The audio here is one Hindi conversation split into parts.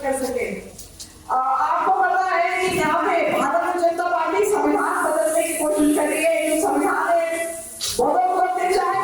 कर सके। आपको पता है कि यहाँ पे भारतीय जनता पार्टी संविधान बदलने की कोशिश कर रही है, ये संविधान है बहुत करते जाए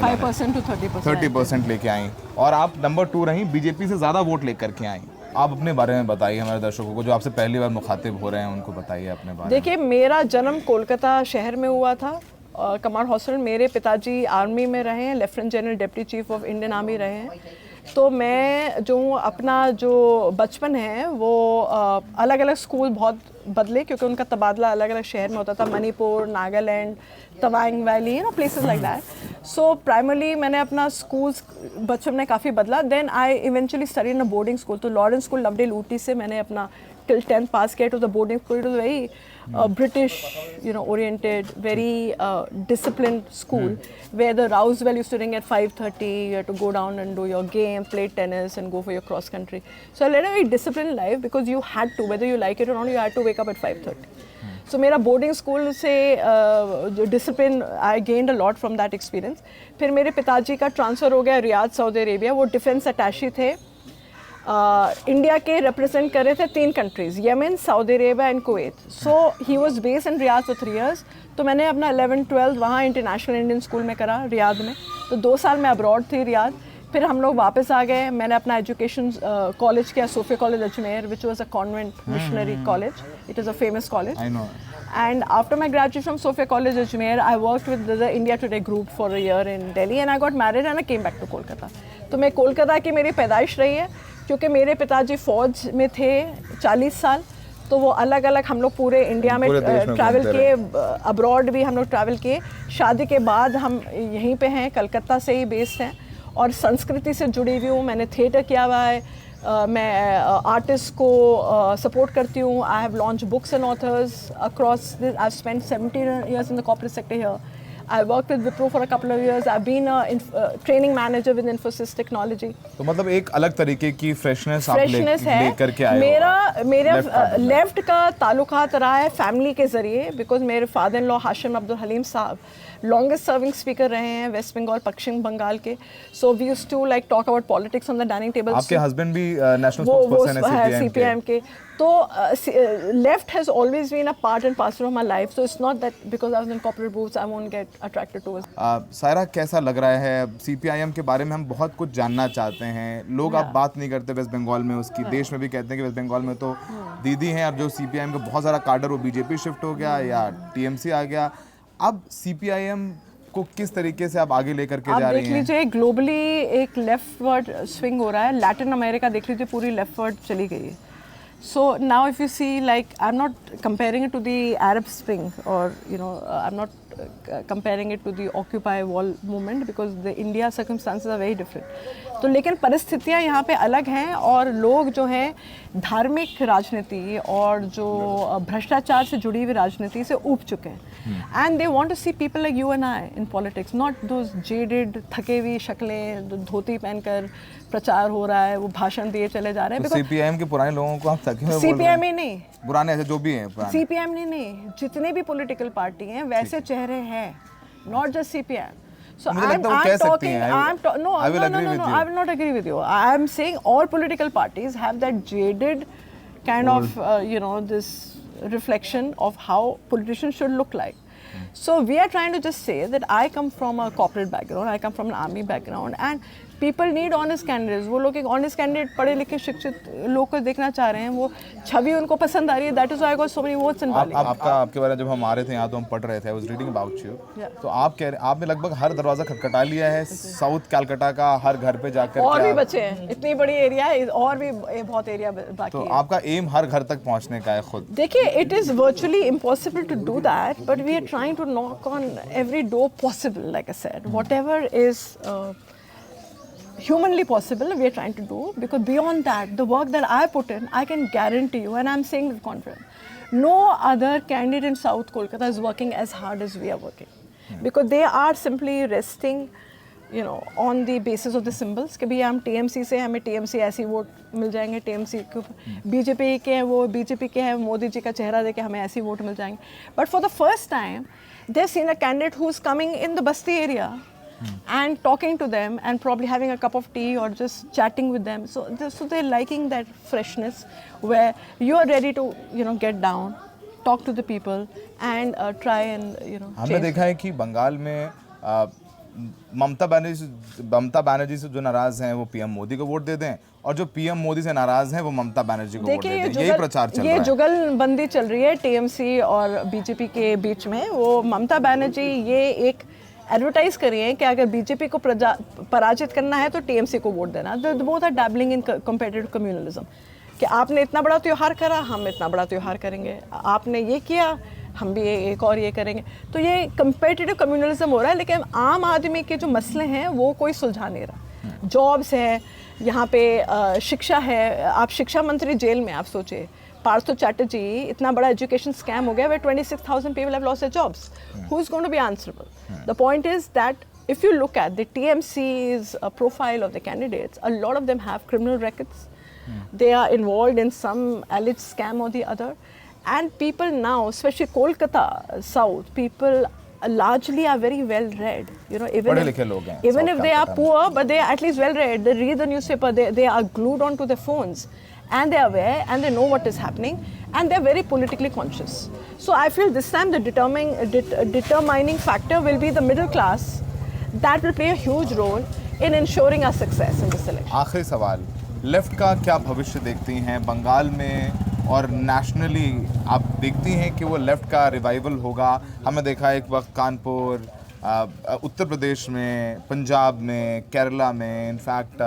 और5% to 30%। 30% लेके आई और आप नंबर 2 रही, बीजेपी से ज़्यादा वोट लेकर के आई। आप अपने बारे में बताइए हमारे दर्शकों को, जो आपसे पहली बार मुखातिब हो रहे हैं, उनको बताइए अपने बारे में। देखिए, मेरा जन्म कोलकाता शहर में हुआ था, कमांड हॉस्पिटल। मेरे पिताजी आर्मी में रहे हैं, lieutenant general deputy chief of Indian army रहे हैं। तो मैं जो अपना जो बचपन है वो अलग अलग स्कूल बहुत बदले, क्योंकि उनका तबादला अलग अलग शहर में होता था, Manipur, Nagaland, Tawang valley, places like that. So primarily मैंने अपना स्कूल्स बचपन में काफ़ी बदला। Then I eventually study in a boarding school. तो लॉरेंस स्कूल लवडेल ऊटी से मैंने अपना till 10th pass किया। to the boarding school. It was very British, oriented, very disciplined school, where the Rousewell used to ring at 5:30. You had to go down and do your game, play tennis, and go for your cross country. So I led a very disciplined life because you had to, whether you like it or not, you had to wake up at 5:30. So मेरा बोर्डिंग स्कूल से जो discipline I gained a lot from that experience. फिर मेरे पिताजी का ट्रांसफ़र हो गया रियाद, सऊदी अरेबिया। वो डिफेंस अटैशी थे, इंडिया के रिप्रेजेंट कर रहे थे 3 countries, Yemen, Saudi Arabia and Kuwait. So he was based in Riyadh for 3 years। तो मैंने अपना 11th-12th वहाँ इंटरनेशनल इंडियन स्कूल में करा रियाद में। तो 2 साल मैं अब्रॉड थी रियाद। फिर हम लोग वापस आ गए। मैंने अपना एजुकेशन कॉलेज किया, Sophia college Ajmer, which was a convent missionary college. It is a famous college. And after my graduation from Sophia College Ajmer, I worked with the India Today group for a year in Delhi, and I got married and I came back to Kolkata. तो मैं कोलकाता की मेरी पैदाइश रही है, क्योंकि मेरे पिताजी फ़ौज में थे 40 साल। तो वो अलग अलग हम लोग पूरे इंडिया में ट्रैवल किए, अब्रॉड भी हम लोग ट्रैवल किए। शादी के बाद हम यहीं पे हैं, कलकत्ता से ही बेस्ड हैं और संस्कृति से जुड़ी हुई हूँ। मैंने थिएटर किया हुआ है, मैं आर्टिस्ट को सपोर्ट करती हूँ। I have launch books and authors across this. I spent 17 years in the corporate sector here. I worked with Wipro for a couple of years. I've been a training manager with Infosys Technology. तो मतलब एक अलग तरीके की फ्रेशनेस आप लेकर के आए हो। मेरा लेफ्ट का ताल्लुकात रहा है फैमिली के ज़रिए, बिकॉज मेरे father in law Hashim Abdul Halim साहब लॉन्गेस्ट सर्विंग स्पीकर रहे हैं वेस्ट बंगाल, पश्चिम बंगाल के। So we used to like talk about politics on the dining table. आपके हस्बैंड भी नेशनल स्पोक्सपर्सन है सीपीआईएम के। तो left has always been a part and parcel of my life. So it's not that because I was in corporate booths I won't get attracted to it. Saira, कैसा लग रहा है सीपीआईएम के बारे में? हम बहुत कुछ जानना चाहते हैं। लोग अब बात नहीं करते वेस्ट बंगाल में उसकी, देश में भी कहते हैं कि वेस्ट बंगाल में तो दीदी हैं। अब जो सीपीआईएम का बहुत सारा कार्डर वो बीजेपी शिफ्ट हो गया या टीएमसी आ गया। अब सीपीआईएम को किस तरीके से आप आगे लेकर के जा रही हैं? देख लीजिए, ग्लोबली एक लेफ्टवर्ड स्विंग हो रहा है। लैटिन अमेरिका देख लीजिए, पूरी लेफ्टवर्ड चली गई है। So now if you see, like, I'm not comparing it to the Arab Spring or, I'm not comparing it to the Occupy Wall movement because the India circumstances are very different. तो लेकिन परिस्थितियाँ यहाँ पे अलग हैं और लोग जो हैं धार्मिक राजनीति और जो भ्रष्टाचार से जुड़ी हुई राजनीति से ऊब चुके हैं। And they want to see people like you and I in politics, not those jaded थके हुई शक्लें, धोती पहनकर प्रचार हो रहा है, वो भाषण दिए चले जा रहे हैं। तो सीपीआईएम के पुराने लोगों को आप थके हुए बोल रहे हैं? सीपीआईएम ही नहीं, पुराने ऐसे जो भी हैं पुराने, सीपीएम नहीं, जितने भी पॉलिटिकल पार्टी हैं वैसे चेहरे हैं, not just CPM. So I'm talking. No, I will not agree with you. I am saying all political parties have that jaded kind of this reflection of how politicians should look like. So we are trying to just say that I come from a corporate background, I come from an army background, and people need honest candidates. वो लोग एक honest candidate, पढ़े लिखे शिक्षित लोग को देखना चाह रहे हैं, वो छवि उनको पसंद आ रही है. That is why I got so many votes in Bali. आपके बारे में जब हम आ रहे थे यहाँ तो हम पढ़ रहे थे, I was reading about you. तो आपने लगभग हर दरवाजा खटखटा लिया है साउथ कैलकाटा का, हर घर पे जाकर. और भी बचे हैं, इतनी बड़ी एरिया है, और भी बहुत एरिया बाकी है. तो आपका एम हर घर तक पहुँचने का है खुद. देखिए, it is virtually impossible to do that, but we are trying to knock on every door possible. Like I said, whatever is humanly possible, we are trying to do, because beyond that, the work that I put in, I can guarantee you, and I'm saying with confidence, no other candidate in South Kolkata is working as hard as we are working, because they are simply resting, on the basis of the symbols, कि भैया हम TMC से, हमें TMC ऐसी वोट मिल जाएंगे, TMC के BJP के हैं, वो BJP के हैं, मोदी जी का चेहरा देके हमें ऐसी वोट मिल जाएंगे. But for the first time, they've seen a candidate who's coming in the Basti area and talking to them and probably having a cup of tea or just chatting with them. So they're liking that freshness where you are ready to, get down, talk to the people and try and, हमने देखा है कि बंगाल में ममता बनर्जी से जो नाराज हैं वो पीएम मोदी को वोट देते हैं, और जो पीएम मोदी से नाराज हैं वो ममता बनर्जी को वोट देते हैं. यही प्रचार चल रहा है. ये जुगलबंदी चल रही है TMC और बीजेपी के बीच में. वो ममता बनर्जी ये एक एडवर्टाइज करी है कि अगर बीजेपी को पराजित करना है तो TMC को वोट देना. Both are dabbling in competitive communalism, कि आपने इतना बड़ा त्योहार करा, हम इतना बड़ा त्योहार करेंगे, आपने ये किया, हम भी एक और ये करेंगे. तो ये कम्पेटिटिव कम्युनलिज्म हो रहा है, लेकिन आम आदमी के जो मसले हैं वो कोई सुलझा नहीं रहा. जॉब्स है, यहाँ पे शिक्षा है. आप शिक्षा मंत्री जेल में, आप सोचिए पार्थो चैटर्जी, इतना बड़ा एजुकेशन स्कैम हो गया where 26,000 people have lost their jobs. Who's going to be answerable? The point is that if you look at the TMC's profile of the candidates, a lot of them have criminal records. They are involved in some alleged scam or the other. And people now, especially Kolkata South, people largely are very well read. Even if they are poor, but they are at least well read. They read the newspaper, they are glued onto their phones. And they are aware and they know what is happening, and they are very politically conscious. So I feel this time the determining factor will be the middle class. That will play a huge role in ensuring our success in this election. आखिरी सवाल, लेफ्ट का क्या भविष्य देखती हैं बंगाल में और नेशनली? आप देखती हैं कि वो लेफ्ट का रिवाइवल होगा? हमने देखा एक वक्त कानपुर, उत्तर प्रदेश में, पंजाब में, केरला में, इनफैक्ट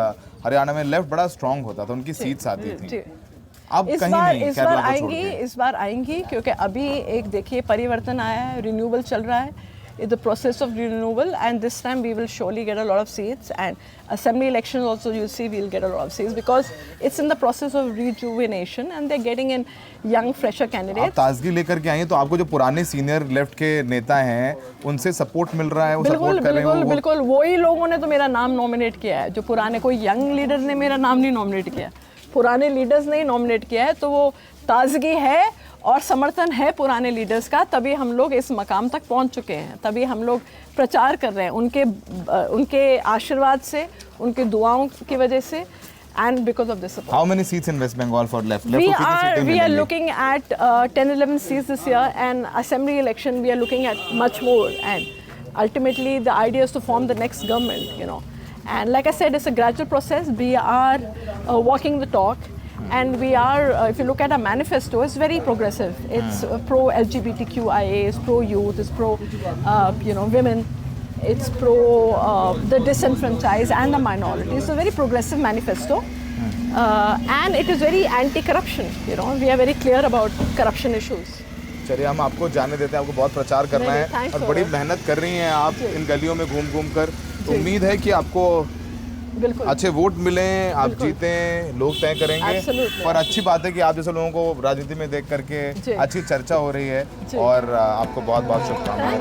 हरियाणा में लेफ्ट बड़ा स्ट्रांग होता था, उनकी सीट्स आती थी. अब कहीं नहीं, केरला को छोड़ के. इस बार आएंगी, क्योंकि अभी एक देखिए परिवर्तन आया है, रिन्यूअल चल रहा है. The process of renewal, and this time we will surely get a lot of seats, and assembly elections also you'll see we'll get a lot of seats, because it's in the process of rejuvenation and they're getting in young fresher candidates. आप ताजगी लेकर के आई हैं, तो आपको जो पुराने सीनियर लेफ्ट के नेता हैं उनसे सपोर्ट मिल रहा है, वो सपोर्ट कर रहे हैं? बिल्कुल वही लोगों ने तो मेरा नाम नॉमिनेट किया है. जो पुराने, कोई यंग लीडर ने मेरा नाम नहीं नॉमिनेट किया, पुराने लीडर्स ने ही नॉमिनेट किया है. तो वो ताजगी है और समर्थन है पुराने लीडर्स का, तभी हम लोग इस मकाम तक पहुंच चुके हैं, तभी हम लोग प्रचार कर रहे हैं उनके आशीर्वाद से, उनकी दुआओं की वजह से, and because of this support. How many seats in West Bengal for left? We are looking at 10-11 seats this year, and assembly election we are looking at much more, and ultimately the idea is to form the next government, and like I said, it's a gradual process. We are walking the talk. And we are, if you look at our manifesto, it's very progressive. It's pro-LGBTQIA, it's pro-youth, it's pro-women, it's pro the disenfranchised and the minorities. It's a very progressive manifesto. And it is very anti-corruption. We are very clear about corruption issues. चलिए हम आपको जाने देते हैं, आपको बहुत प्रचार करना है और बड़ी मेहनत कर रही हैं आप इन गलियों में घूम कर. उम्मीद है कि आपको अच्छे वोट मिलें, आप जीतें, लोग तय करेंगे. और अच्छी बात है कि आप जैसे लोगों को राजनीति में देख करके अच्छी चर्चा हो रही है, और आपको बहुत बहुत शुभकामनाएं.